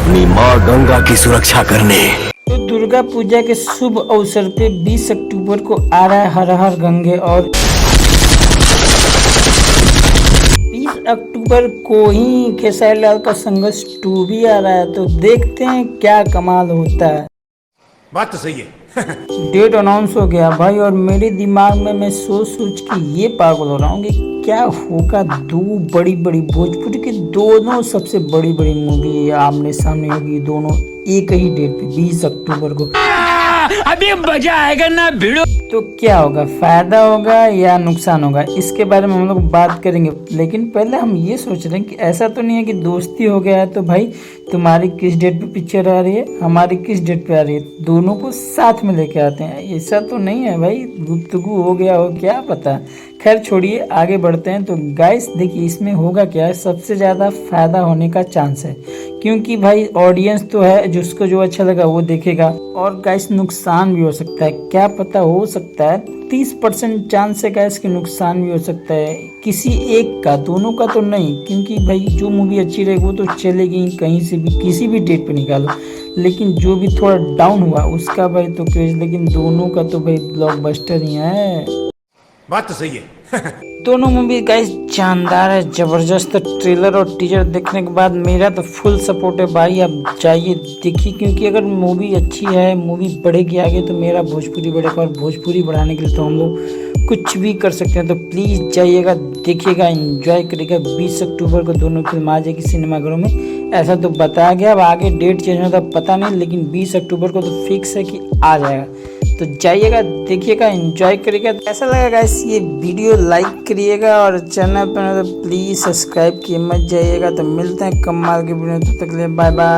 अपनी माँ गंगा की सुरक्षा करने। तो दुर्गा पूजा के शुभ अवसर पे 20 अक्टूबर को आ रहा है हर हर गंगे, और 20 अक्टूबर को ही खेसारी लाल का संघर्ष 2 भी आ रहा है। तो देखते हैं क्या कमाल होता है। बात तो सही है। डेट अनाउंस हो गया भाई, और मेरे दिमाग में मैं सोच सोच के ये पागल हो रहा हूँ कि क्या होगा। दो बड़ी बड़ी भोजपुरी की दोनों सबसे बड़ी बड़ी मूवी आमने सामने होगी, दोनों एक ही डेट पे 20 अक्टूबर को। अभी मजा आएगा ना भिड़ो। तो क्या होगा, फायदा होगा या नुकसान होगा, इसके बारे में हम लोग बात करेंगे। लेकिन पहले हम ये सोच रहे हैं कि ऐसा तो नहीं है कि दोस्ती हो गया है तो भाई तुम्हारी किस डेट पे पिक्चर आ रही है, हमारी किस डेट पे आ रही है, दोनों को साथ में लेके आते हैं। ऐसा तो नहीं है भाई, गुफ्तगू हो गया हो, क्या पता। खैर छोड़िए, आगे बढ़ते हैं। तो गाइस देखिए इसमें होगा क्या है, सबसे ज़्यादा फायदा होने का चांस है, क्योंकि भाई ऑडियंस तो है, जिसको जो अच्छा लगा वो देखेगा। और गाइस नुकसान भी हो सकता है, क्या पता, हो सकता है 30% चांस है गाइस कि नुकसान भी हो सकता है किसी एक का, दोनों का तो नहीं। क्योंकि भाई जो मूवी अच्छी रहेगी वो तो चलेगी कहीं से भी, किसी भी डेट पे निकालो। लेकिन जो भी थोड़ा डाउन हुआ उसका भाई तो क्रेज, लेकिन दोनों का तो भाई ब्लॉकबस्टर ही है। बात तो सही है। दोनों मूवी गाइस शानदार है, जबरदस्त। ट्रेलर और टीजर देखने के बाद मेरा तो फुल सपोर्ट है भाई, आप जाइए देखिए। क्योंकि अगर मूवी अच्छी है, मूवी बढ़ेगी आगे, तो मेरा भोजपुरी बढ़ेगा, और भोजपुरी बढ़ाने के लिए तो हम लोग कुछ भी कर सकते हैं। तो प्लीज़ जाइएगा, देखिएगा, एंजॉय करिएगा। 20 अक्टूबर को दोनों फिल्म आ जाएगी सिनेमाघरों में, ऐसा तो बताया गया। अब आगे डेट चेंज होता पता नहीं, लेकिन 20 अक्टूबर को तो फिक्स है कि आ जाएगा। तो जाइएगा, देखिएगा, एंजॉय करिएगा। ऐसा लगा गाइस ये वीडियो लाइक करिएगा, और चैनल पर तो प्लीज़ सब्सक्राइब किए मत जाइएगा। तो मिलते हैं कमाल के वीडियो, तब तक के लिए बाय बाय।